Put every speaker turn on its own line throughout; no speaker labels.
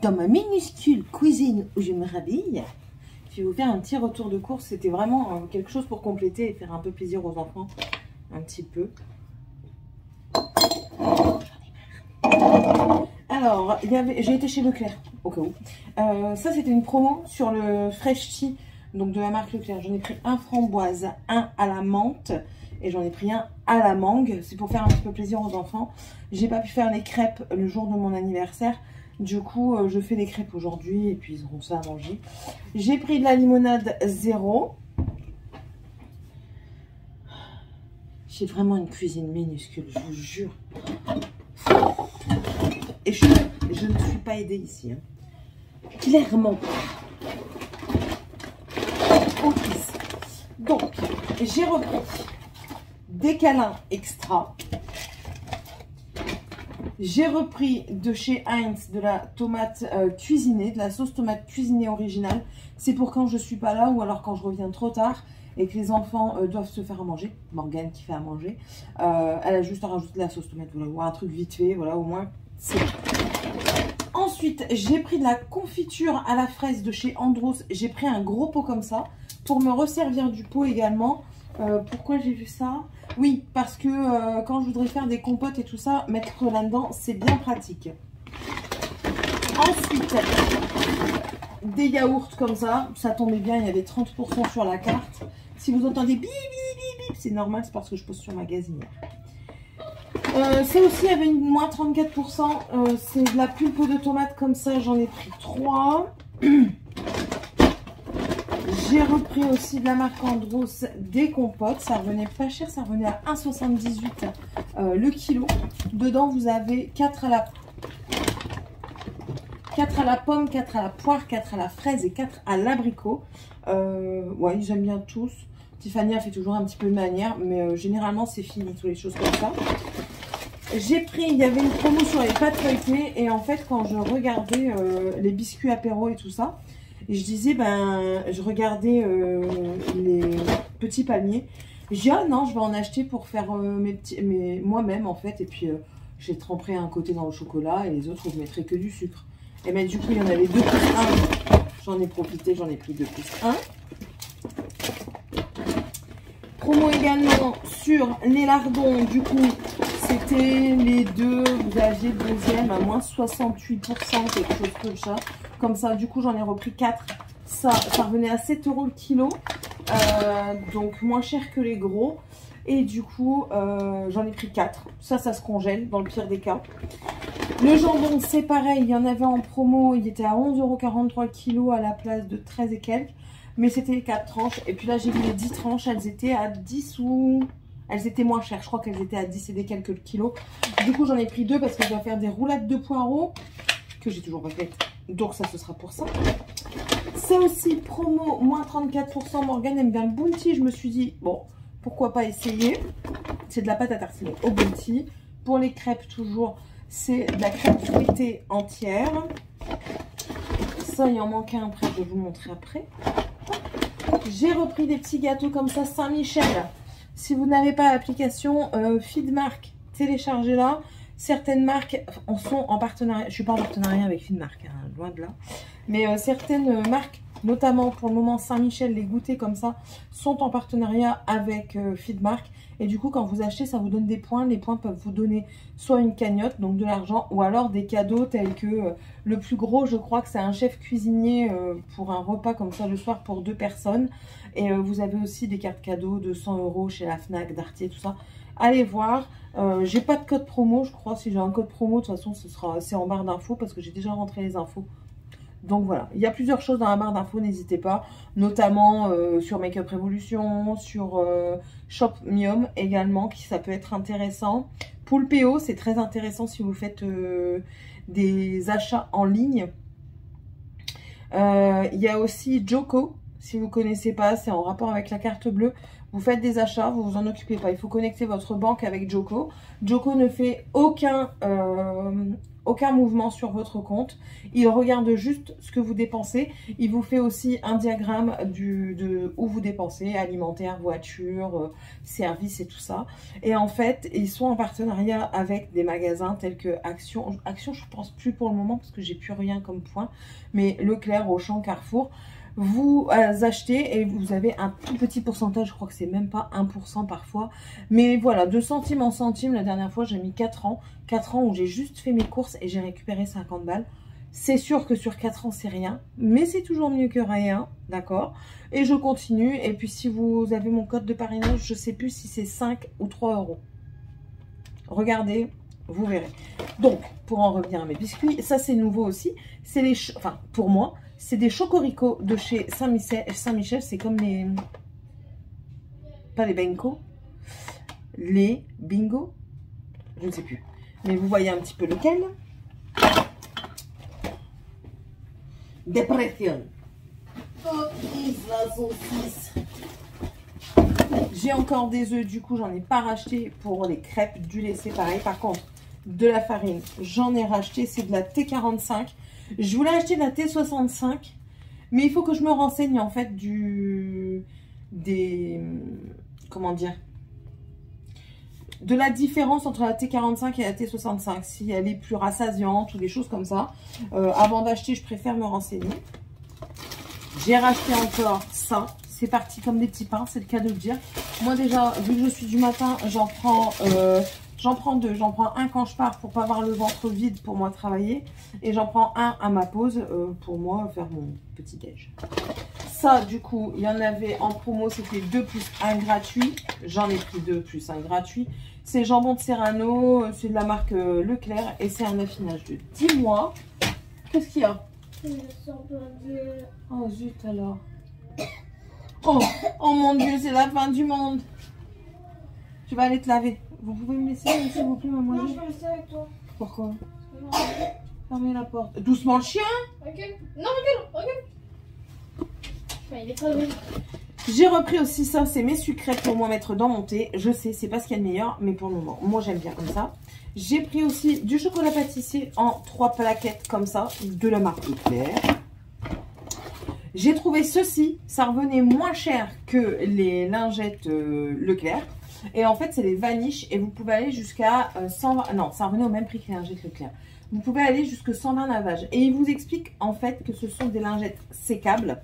dans ma minuscule cuisine où je me rhabille. Je vais vous faire un petit retour de course. C'était vraiment quelque chose pour compléter et faire un peu plaisir aux enfants. Un petit peu. Alors, j'ai été chez Leclerc, au cas où. Ça, c'était une promo sur le Fresh Tea, donc de la marque Leclerc. J'en ai pris un framboise, un à la menthe et j'en ai pris un à la mangue. C'est pour faire un petit peu plaisir aux enfants. J'ai pas pu faire les crêpes le jour de mon anniversaire. Du coup, je fais des crêpes aujourd'hui et puis ils auront ça à manger. J'ai pris de la limonade 0. J'ai vraiment une cuisine minuscule, je vous jure. Et je ne suis pas aidée ici. Hein. Clairement pas. Ok. Donc, j'ai repris des câlins extra. J'ai repris de chez Heinz de la tomate cuisinée, de la sauce tomate cuisinée originale. C'est pour quand je ne suis pas là ou alors quand je reviens trop tard et que les enfants doivent se faire à manger. Morgane qui fait à manger. Elle a juste à rajouter de la sauce tomate, voilà, ou un truc vite fait, voilà, au moins c'est bon. Ensuite, j'ai pris de la confiture à la fraise de chez Andros. J'ai pris un gros pot comme ça pour me resservir du pot également. Pourquoi j'ai vu ça? Oui, parce que quand je voudrais faire des compotes et tout ça, mettre là-dedans, c'est bien pratique. Ensuite, des yaourts comme ça tombait bien, il y avait 30% sur la carte. Si vous entendez bip, bip, bip, bip, c'est normal, c'est parce que je pose sur Magasinière. Ça aussi, il y avait une moins 34%. C'est de la pulpe de tomate comme ça, j'en ai pris 3. J'ai repris aussi de la marque Andros des compotes. Ça revenait pas cher, ça revenait à 1,78 le kilo. Dedans, vous avez 4 à la pomme, 4 à la poire, 4 à la fraise et 4 à l'abricot. Ouais, j'aime bien tous. Tiffany a fait toujours un petit peu de manière, mais généralement, c'est fini, toutes les choses comme ça. J'ai pris, il y avait une promo sur les pâtes feuilletées. Et en fait, quand je regardais les biscuits apéro et tout ça, et je disais, je regardais les petits palmiers. Je dis, ah non, je vais en acheter pour faire moi-même en fait. Et puis, j'ai trempé un côté dans le chocolat et les autres, je mettrai que du sucre. Et bien, du coup, il y en avait 2 plus 1. J'en ai profité, j'en ai pris 2 plus 1. Promo également sur les lardons. Du coup, c'était les deux. Vous aviez le deuxième à moins 68%, quelque chose comme ça. Comme ça, du coup, j'en ai repris 4. Ça revenait à 7 € le kilo. Donc, moins cher que les gros. Et du coup, j'en ai pris 4. Ça se congèle dans le pire des cas. Le jambon, c'est pareil. Il y en avait en promo. Il était à 11,43 € kilo à la place de 13 et quelques. Mais c'était les 4 tranches. Et puis là, j'ai vu les 10 tranches. Elles étaient à 10 ou... Elles étaient moins chères. Je crois qu'elles étaient à 10 et des quelques le kilo. Du coup, j'en ai pris 2 parce que je dois faire des roulades de poireaux. Que j'ai toujours pas faites. Donc ça, ce sera pour ça. Ça aussi, promo, moins 34%. Morgane aime bien le bounty. Je me suis dit, bon, pourquoi pas essayer. C'est de la pâte à tartiner au bounty. Pour les crêpes, toujours, c'est de la crêpe fouettée entière. Ça, il en manquait un après. Je vais vous montrer après. J'ai repris des petits gâteaux comme ça, Saint-Michel. Si vous n'avez pas l'application Feedmark, téléchargez-la. Certaines marques sont en partenariat. Je ne suis pas en partenariat avec Feedmark, hein, loin de là. Mais certaines marques, notamment pour le moment Saint-Michel, les goûters comme ça, sont en partenariat avec Feedmark. Et du coup, quand vous achetez, ça vous donne des points. Les points peuvent vous donner soit une cagnotte, donc de l'argent, ou alors des cadeaux tels que le plus gros, je crois que c'est un chef cuisinier pour un repas comme ça le soir pour 2 personnes. Et vous avez aussi des cartes cadeaux de 100 € chez la Fnac, Darty, tout ça. Allez voir. J'ai pas de code promo, je crois. Si j'ai un code promo, de toute façon, c'est en barre d'infos parce que j'ai déjà rentré les infos. Donc voilà, il y a plusieurs choses dans la barre d'infos, n'hésitez pas, notamment sur Make-up Revolution, sur Shopmium également, ça peut être intéressant. Poulpeo, c'est très intéressant si vous faites des achats en ligne. Il y a aussi Joko, si vous ne connaissez pas, c'est en rapport avec la carte bleue. Vous faites des achats, vous vous en occupez pas. Il faut connecter votre banque avec Joko. Joko ne fait aucun aucun mouvement sur votre compte. Il regarde juste ce que vous dépensez. Il vous fait aussi un diagramme de où vous dépensez, alimentaire, voiture, services et tout ça. Et en fait, ils sont en partenariat avec des magasins tels que Action. Action, je ne pense plus pour le moment parce que j'ai plus rien comme point. Mais Leclerc, Auchan, Carrefour. Vous achetez et vous avez un tout petit pourcentage, je crois que c'est même pas 1% parfois. Mais voilà, de centime en centime, la dernière fois j'ai mis 4 ans. 4 ans où j'ai juste fait mes courses et j'ai récupéré 50 balles. C'est sûr que sur 4 ans c'est rien, mais c'est toujours mieux que rien, d'accord? Et je continue, et puis si vous avez mon code de parrainage, je sais plus si c'est 5 ou 3 euros. Regardez, vous verrez. Donc, pour en revenir à mes biscuits, ça c'est nouveau aussi. C'est les, enfin pour moi, c'est des Chocorico de chez Saint-Michel. C'est comme les... Pas les Benko. Les Bingo. Je ne sais plus. Mais vous voyez un petit peu lequel. Depression. Oh, la saucisse. J'ai encore des œufs. Du coup, j'en ai pas racheté pour les crêpes. Du lait, c'est pareil. Par contre, de la farine, j'en ai racheté. C'est de la T45. Je voulais acheter de la T65, mais il faut que je me renseigne en fait comment dire, de la différence entre la T45 et la T65, si elle est plus rassasiante ou des choses comme ça. Avant d'acheter, je préfère me renseigner. J'ai racheté encore ça. C'est parti comme des petits pains, c'est le cas de le dire. Moi déjà, vu que je suis du matin, j'en prends deux. J'en prends un quand je pars pour pas avoir le ventre vide pour moi travailler. Et j'en prends un à ma pause pour moi faire mon petit déj. Ça, du coup, il y en avait en promo, c'était 2 plus 1 gratuit. J'en ai pris 2 plus 1 gratuit. C'est jambon de Serrano, c'est de la marque Leclerc et c'est un affinage de 10 mois. Qu'est-ce qu'il y a? Oh zut alors. Oh mon Dieu, c'est la fin du monde. Tu vas aller te laver. Vous pouvez me laisser, s'il vous plaît, maman?
Non, je vais rester avec toi.
Pourquoi? Fermez la porte. Doucement le chien.
Ok. Non, regarde. Ouais, il est pas vrai.
J'ai repris aussi ça, c'est mes sucrètes pour moi mettre dans mon thé. Je sais, c'est pas ce qu'il y a de meilleur, mais pour le moment, moi j'aime bien comme ça. J'ai pris aussi du chocolat pâtissier en 3 plaquettes comme ça, de la marque Leclerc. J'ai trouvé ceci, ça revenait moins cher que les lingettes Leclerc. Et en fait, c'est les vaniches et vous pouvez aller jusqu'à 120... Non, ça revenait au même prix que les lingettes Leclerc. Vous pouvez aller jusqu'à 120 lavages. Et il vous explique en fait que ce sont des lingettes sécables.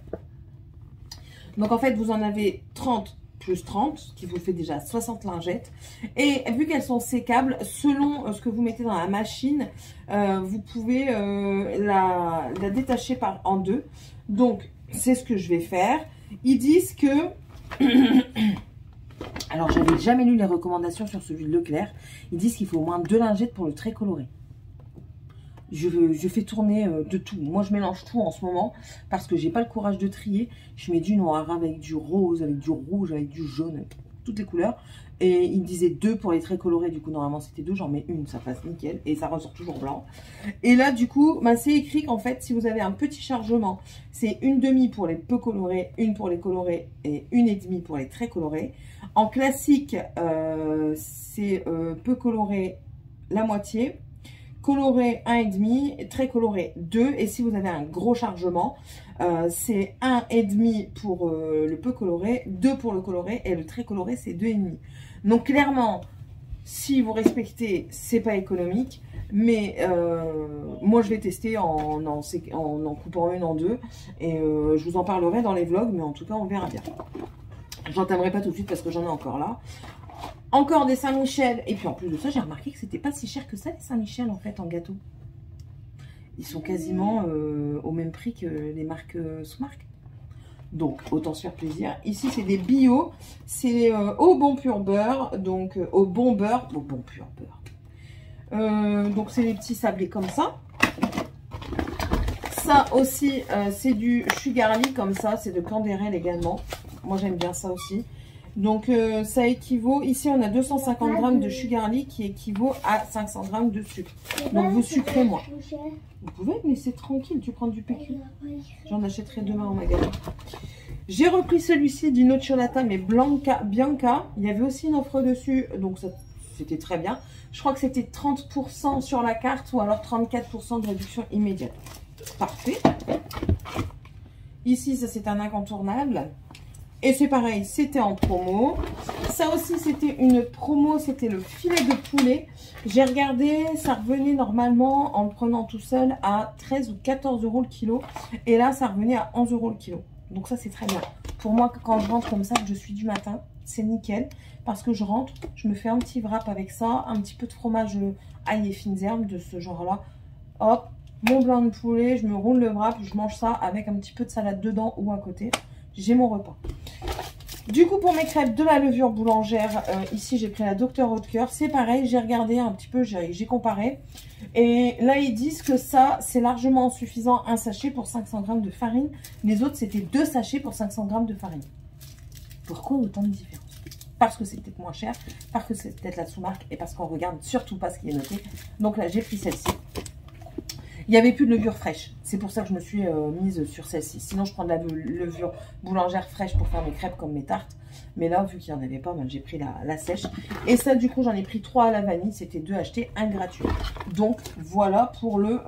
Donc en fait, vous en avez 30 plus 30, ce qui vous fait déjà 60 lingettes. Et vu qu'elles sont sécables, selon ce que vous mettez dans la machine, vous pouvez la détacher en deux. Donc, c'est ce que je vais faire. Ils disent que... Alors, j'avais jamais lu les recommandations sur celui de Leclerc. Ils disent qu'il faut au moins 2 lingettes pour le trait coloré. Je fais tourner de tout. Moi, je mélange tout en ce moment parce que j'ai pas le courage de trier. Je mets du noir avec du rose, avec du rouge, avec du jaune, avec toutes les couleurs. Et il me disait 2 pour les traits colorés. Du coup, normalement, c'était 2. J'en mets une, ça passe nickel. Et ça ressort toujours blanc. Et là, du coup, bah, c'est écrit qu'en fait, si vous avez un petit chargement, c'est 1/2 pour les peu colorés, 1 pour les colorés et 1,5 pour les traits colorés. En classique, c'est peu coloré la moitié. Coloré 1,5, très coloré 2. Et si vous avez un gros chargement, c'est 1,5 pour le peu coloré, 2 pour le coloré et le très coloré c'est 2,5. Donc clairement, si vous respectez, c'est pas économique. Mais moi je vais tester en coupant une en deux. Et je vous en parlerai dans les vlogs, mais en tout cas on verra bien. J'entamerai pas tout de suite parce que j'en ai encore là. Encore des Saint-Michel. Et puis en plus de ça, j'ai remarqué que c'était pas si cher que ça, les Saint-Michel, en fait, en gâteau. Ils sont quasiment au même prix que les marques sous-marques. Donc, autant se faire plaisir. Ici, c'est des bio. C'est au bon pur beurre. Donc, au bon beurre. Au bon pur beurre. Donc, c'est des petits sablés comme ça. Ça aussi, c'est du Sugarly comme ça. C'est de Candérel également. Moi, j'aime bien ça aussi. Donc, ça équivaut... Ici, on a 250 grammes de Sugarly qui équivaut à 500 grammes de sucre. Donc, vous sucrez moins. Vous pouvez me laisser tranquille, tu prends du PQ. J'en achèterai demain au magasin. J'ai repris celui-ci du Nocciolata, mais Bianca. Il y avait aussi une offre dessus. Donc, c'était très bien. Je crois que c'était 30% sur la carte ou alors 34% de réduction immédiate. Parfait. Ici, ça c'est un incontournable. Et c'est pareil, c'était en promo. Ça aussi, c'était une promo, c'était le filet de poulet. J'ai regardé, ça revenait normalement, en le prenant tout seul, à 13 ou 14 euros le kilo. Et là, ça revenait à 11 euros le kilo. Donc ça, c'est très bien. Pour moi, quand je rentre comme ça, que je suis du matin, c'est nickel. Parce que je rentre, je me fais un petit wrap avec ça, un petit peu de fromage ail et fines herbes de ce genre-là. Hop, mon blanc de poulet, je me roule le wrap, je mange ça avec un petit peu de salade dedans ou à côté. J'ai mon repas. Du coup, pour mes crêpes, de la levure boulangère, ici j'ai pris la Dr Oetker. C'est pareil, j'ai regardé un petit peu, j'ai comparé. Et là, ils disent que ça, c'est largement suffisant, un sachet pour 500 g de farine. Les autres, c'était 2 sachets pour 500 g de farine. Pourquoi autant de différence? Parce que c'est peut-être moins cher, parce que c'est peut-être la sous-marque et parce qu'on regarde surtout pas ce qui est noté. Donc là, j'ai pris celle-ci. Il n'y avait plus de levure fraîche. C'est pour ça que je me suis mise sur celle-ci. Sinon, je prends de la levure boulangère fraîche pour faire mes crêpes comme mes tartes. Mais là, vu qu'il n'y en avait pas, ben, j'ai pris la sèche. Et ça, du coup, j'en ai pris 3 à la vanille. C'était 2 achetés, 1 gratuit. Donc, voilà pour le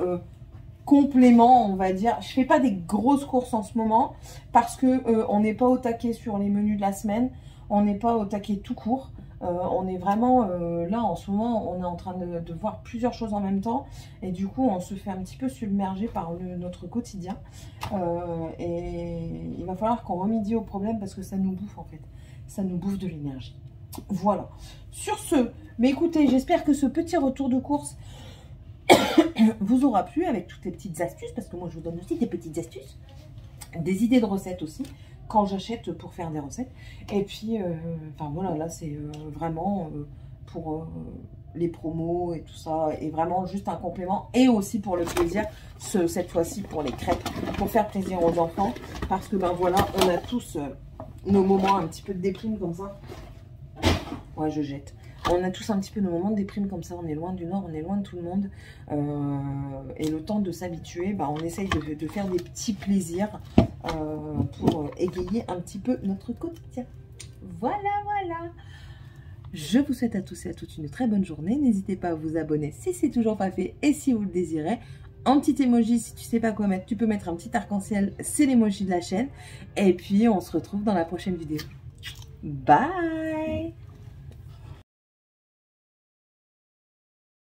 complément, on va dire. Je ne fais pas des grosses courses en ce moment parce que on n'est pas au taquet sur les menus de la semaine. On n'est pas au taquet tout court. On est vraiment là en ce moment, on est en train de voir plusieurs choses en même temps et du coup on se fait un petit peu submerger par notre quotidien et il va falloir qu'on remédie au problème parce que ça nous bouffe en fait, ça nous bouffe de l'énergie. Voilà, sur ce, mais écoutez, j'espère que ce petit retour de course vous aura plu avec toutes les petites astuces parce que moi je vous donne aussi des petites astuces, des idées de recettes aussi quand j'achète pour faire des recettes. Et puis, enfin voilà, là c'est vraiment pour les promos et tout ça, et vraiment juste un complément, et aussi pour le plaisir, cette fois-ci pour les crêpes, pour faire plaisir aux enfants, parce que ben voilà, on a tous nos moments un petit peu de déprime comme ça. Ouais, je jette. On a tous un petit peu nos moments de déprime comme ça, on est loin du Nord, on est loin de tout le monde. Et le temps de s'habituer, bah, on essaye de faire des petits plaisirs pour égayer un petit peu notre quotidien. Voilà, voilà. Je vous souhaite à tous et à toutes une très bonne journée. N'hésitez pas à vous abonner si c'est toujours pas fait et si vous le désirez. Un petit emoji, si tu sais pas quoi mettre, tu peux mettre un petit arc-en-ciel, c'est l'emoji de la chaîne. Et puis, on se retrouve dans la prochaine vidéo. Bye!